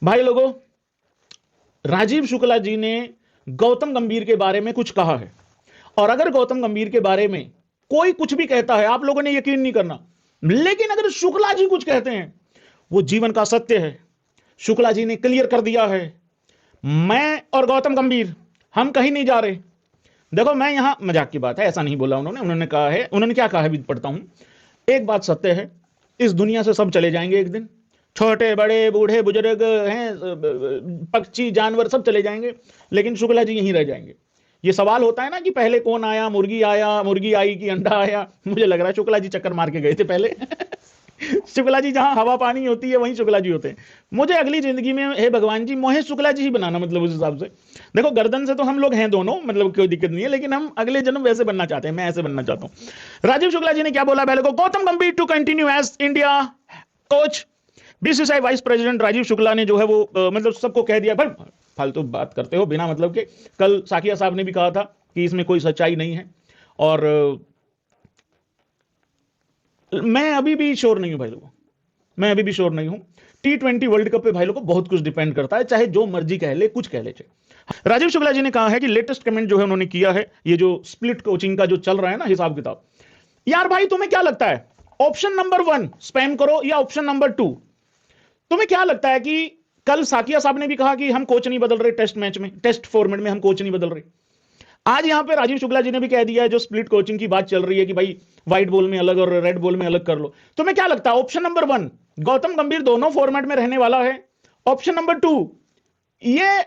भाई लोगों, राजीव शुक्ला जी ने गौतम गंभीर के बारे में कुछ कहा है, और अगर गौतम गंभीर के बारे में कोई कुछ भी कहता है आप लोगों ने यकीन नहीं करना, लेकिन अगर शुक्ला जी कुछ कहते हैं वो जीवन का सत्य है। शुक्ला जी ने क्लियर कर दिया है, मैं और गौतम गंभीर हम कहीं नहीं जा रहे। देखो, मैं यहां मजाक की बात है, ऐसा नहीं बोला उन्होंने कहा है, उन्होंने क्या कहा है भी पढ़ता हूं। एक बात सत्य है, इस दुनिया से सब चले जाएंगे एक दिन, छोटे बड़े बूढ़े बुजुर्ग हैं, पक्षी जानवर सब चले जाएंगे, लेकिन शुक्ला जी यहीं रह जाएंगे। ये सवाल होता है ना कि पहले कौन आया, मुर्गी आई कि अंडा आया। मुझे लग रहा है शुक्ला जी चक्कर मार के गए थे पहले। शुक्ला जी जहां हवा पानी होती है वहीं शुक्ला जी होते हैं। मुझे अगली जिंदगी में हे भगवान जी मोहे शुक्ला जी ही बनाना, मतलब उस हिसाब से। देखो, गर्दन से तो हम लोग हैं दोनों, मतलब कोई दिक्कत नहीं है, लेकिन हम अगले जन्म वैसे बनना चाहते हैं, मैं ऐसे बनना चाहता हूं। राजीव शुक्ला जी ने क्या बोला पहले को, Gautam Gambhir to continue as India coach. BCCI vice president Rajiv Shukla ने जो है वो मतलब सबको कह दिया, भाई फालतू बात करते हो बिना मतलब के। कल साकिया साहब ने भी कहा था कि इसमें कोई सच्चाई नहीं है, और मैं अभी भी श्योर नहीं हूं भाई लोगों, मैं अभी भी श्योर नहीं हूं। T20 वर्ल्ड कप पे भाई लोगों बहुत कुछ डिपेंड करता है, चाहे जो मर्जी कह ले, कुछ कह ले। राजीव शुक्ला जी ने कहा है कि लेटेस्ट कमेंट जो है उन्होंने किया है, ये जो स्प्लिट कोचिंग का जो चल रहा है ना हिसाब किताब, यार भाई तुम्हें क्या लगता है ऑप्शन नंबर 1 स्पैम करो या ऑप्शन नंबर 2? तुम्हें क्या लगता है कि कल साकिया साहब ने भी कहा कि हम कोच नहीं बदल रहे, टेस्ट मैच में, टेस्ट फॉर्मेट में हम कोच नहीं बदल रहे। आज यहां पे राजीव शुक्ला जी ने भी कह दिया है, जो स्प्लिट कोचिंग की बात चल रही है कि भाई व्हाइट बॉल में अलग और रेड बॉल में अलग कर लो। तुम्हें क्या लगता है ऑप्शन नंबर 1 गौतम गंभीर दोनों फॉर्मेट में रहने वाला है? ऑप्शन नंबर 2 ये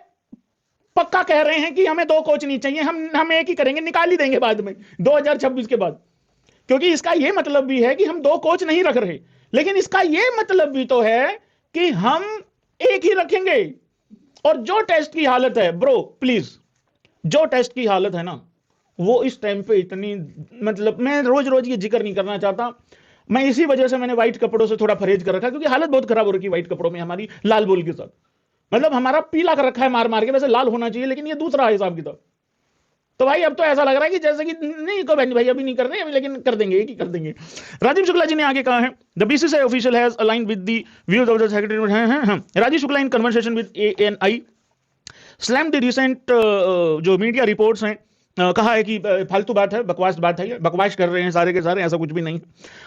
पक्का कह रहे हैं कि हमें 2 कोच नहीं चाहिए, हम एक ही करेंगे, निकाल ही देंगे बाद में 2026 के बाद। क्योंकि इसका यह मतलब भी है कि हम 2 कोच नहीं रख रहे, लेकिन इसका यह मतलब भी तो है कि हम एक ही रखेंगे। और जो टेस्ट की हालत है ब्रो, प्लीज, जो टेस्ट की हालत है ना, वो इस टाइम पे इतनी, मतलब मैं रोज रोज ये जिक्र नहीं करना चाहता, मैं इसी वजह से मैंने व्हाइट कपड़ों से थोड़ा परहेज कर रखा, क्योंकि हालत बहुत खराब हो रही है व्हाइट कपड़ों में हमारी, लाल बॉल के साथ। मतलब हमारा पीला कर रखा है मार मार के, वैसे लाल होना चाहिए, लेकिन ये दूसरा हिसाब किताब। तो भाई अब तो ऐसा लग रहा है कि जैसे कि नहीं को भाई अभी नहीं कर रहे हैं, लेकिन कर देंगे, एक ही कर देंगे। राजीव शुक्ला जी ने आगे कहा है, the BCCI official has aligned with the views of the secretary. Rajiv Shukla in conversation with ANI slam the recent जो मीडिया रिपोर्ट्स हैं, कहा है कि फालतू बात है, बकवास बात है, ये बकवास कर रहे हैं सारे के सारे, ऐसा कुछ भी नहीं।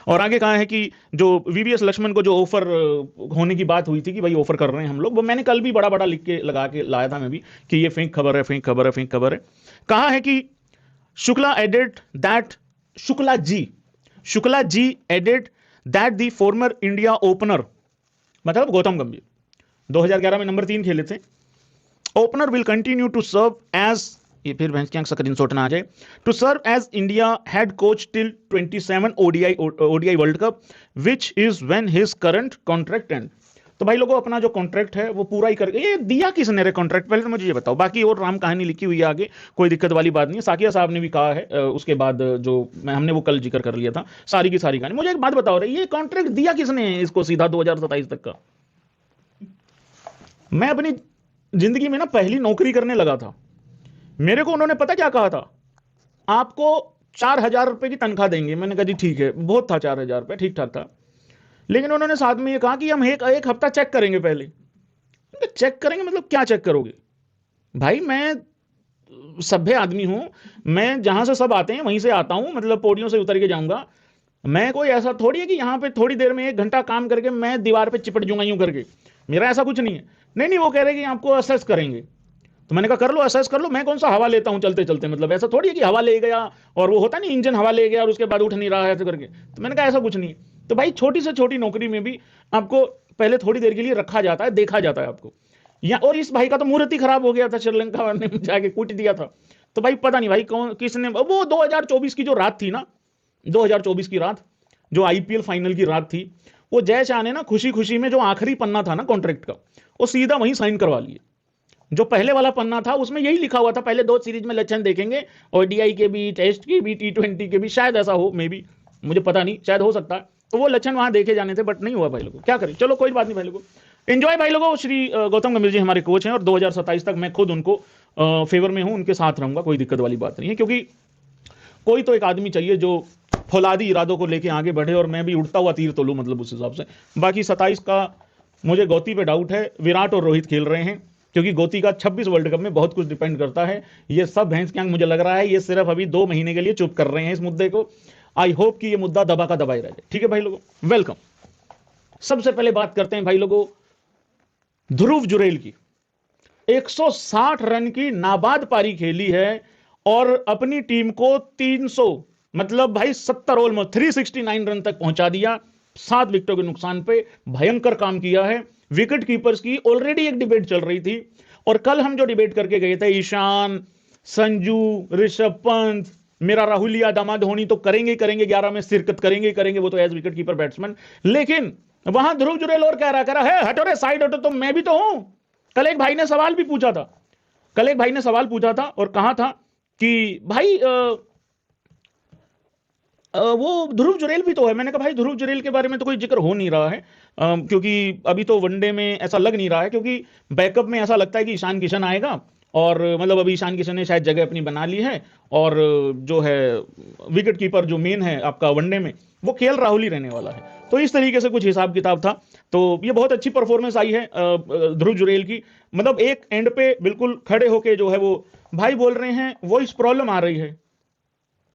और आगे कहा है कि जो VVS लक्ष्मण को जो ऑफर होने की बात हुई थी कि भाई ऑफर कर रहे हैं हम लोग, वो मैंने कल भी बड़ा बड़ा लिख के लगा के लाया था मैं भी, कि ये फेक खबर है, फेक खबर है, फेक खबर है। कहा है कि Shukla added that, Shukla ji added that the former India opener, मतलब गौतम गंभीर 2011 में नंबर 3 खेले थे, opener will continue to serve as, ये फिर भैंस की स्क्रीन शॉट ना आ जाए, to serve as India head coach till 27 ODI world cup which is when his current contract end. तो भाई लोगों, अपना जो कॉन्ट्रैक्ट है वो पूरा ही कर, ये दिया किसने रे कॉन्ट्रैक्ट, पहले तो मुझे ये बताओ। बाकी और राम कहानी लिखी हुई है आगे, कोई दिक्कत वाली बात नहीं है। साकिया साहब ने भी कहा है, उसके बाद जो हमने वो कल जिक्र कर लिया था, सारी की सारी कहानी। मुझे एक बात बताओ रही, ये कॉन्ट्रैक्ट दिया किसने है इसको सीधा 2027 तक का? मैं अपनी जिंदगी में ना पहली नौकरी करने लगा था, मेरे को उन्होंने पता क्या कहा था, आपको 4,000 रुपए की तनख्वाह देंगे। मैंने कहा जी ठीक है, बहुत था 4,000 रुपए, ठीक ठाक था। लेकिन उन्होंने साथ में ये कहा कि हम एक हफ्ता चेक करेंगे पहले। चेक करेंगे मतलब क्या चेक करोगे भाई? मैं सभ्य आदमी हूं, मैं जहां से सब आते हैं वहीं से आता हूं, मतलब पौड़ियों से उतर के जाऊंगा। मैं कोई ऐसा थोड़ी है कि यहां पे थोड़ी देर में 1 घंटा काम करके मैं दीवार पे चिपट जाऊंगा यूं करके, मेरा ऐसा कुछ नहीं है। नहीं, वो कह रहे कि आपको असेस करेंगे। तो मैंने कहा कर लो, असेस कर लो, मैं कौन सा हवा लेता हूं चलते चलते, मतलब ऐसा थोड़ी है कि हवा ले गया और वो होता नहीं इंजन हवा ले गया और उसके बाद उठ नहीं रहा है ऐसे करके। तो मैंने कहा ऐसा कुछ नहीं। तो भाई छोटी से छोटी नौकरी में भी आपको पहले थोड़ी देर के लिए रखा जाता है, देखा जाता है आपको। या और इस भाई का तो मुहूर्त ही खराब हो गया था, श्रीलंका ने जाके कूट दिया था। तो भाई पता नहीं भाई कौन किसने, वो 2024 की जो रात थी ना, 2024 की रात जो IPL फाइनल की रात थी, वो जय शाह ने ना खुशी खुशी में जो आखिरी पन्ना था ना कॉन्ट्रैक्ट का, वो सीधा वहीं साइन करवा लिए। जो पहले वाला पन्ना था उसमें यही लिखा हुआ था, पहले 2 सीरीज में लक्षण देखेंगे, ODI के भी, टेस्ट के भी, T20 के भी, शायद ऐसा हो, मे बी, मुझे पता नहीं, शायद हो सकता है। तो वो लक्षण वहां देखे जाने थे, बट नहीं हुआ भाई लोगों, क्या करें, चलो कोई बात नहीं भाई लोगों, एंजॉय भाई लोगों। श्री गौतम गंभीर जी हमारे कोच हैं और 2027 तक मैं खुद उनको फेवर में हूं, उनके साथ रहूंगा, कोई दिक्कत वाली बात नहीं है। क्योंकि कोई तो एक आदमी चाहिए जो फौलादी इरादों को लेके आगे बढ़े, और मैं भी उड़ता हुआ तीर तो लूं, मतलब उस हिसाब से। बाकी 27 का मुझे गौती पे डाउट है, विराट और रोहित खेल रहे हैं, क्योंकि गौती का 26 वर्ल्ड कप में बहुत कुछ डिपेंड करता है। ये सब भैंस की आंख मुझे लग रहा है ये सिर्फ अभी 2 महीने के लिए चुप कर रहे हैं इस मुद्दे को। आई होप कि ये मुद्दा दबा का दबा ही रह जाए। ठीक है भाई लोगों, वेलकम। सबसे पहले बात करते हैं भाई लोगों ध्रुव जुरेल की। 160 रन की नाबाद पारी खेली है और अपनी टीम को 300 मतलब भाई 70 ऑलमोस्ट 369 रन तक पहुंचा दिया, 7 विकेटों के नुकसान पे भयंकर काम किया है। विकेट कीपर्स की ऑलरेडी एक डिबेट चल रही थी और कल हम जो डिबेट करके गए थे, ईशान, संजू, ऋषभ पंत, मेरा राहुल या दामाद धोनी तो करेंगे 11 में शिरकत करेंगे वो तो एज विकेट कीपर बैट्समैन, लेकिन वहां ध्रुव जुरेल और कह रहा है हटो रे साइड हटो, तो मैं भी तो हूं। कल एक भाई ने सवाल पूछा था और कहा था कि भाई वो ध्रुव जुरेल भी तो है। मैंने कहा भाई ध्रुव जुरेल के बारे में तो कोई जिक्र हो नहीं रहा है, क्योंकि अभी तो वनडे में ऐसा लग नहीं रहा है, क्योंकि बैकअप में ऐसा लगता है कि ईशान किशन आएगा और मतलब अभी ईशान किशन ने शायद जगह अपनी बना ली है और जो है विकेट कीपर जो मेन है आपका वनडे में वो केएल राहुल ही रहने वाला है। तो इस तरीके से कुछ हिसाब किताब था। तो ये बहुत अच्छी परफॉर्मेंस आई है ध्रुव जुरेल की, मतलब एक एंड पे बिल्कुल खड़े होके जो है वो भाई बोल रहे हैं वॉइस प्रॉब्लम आ रही है।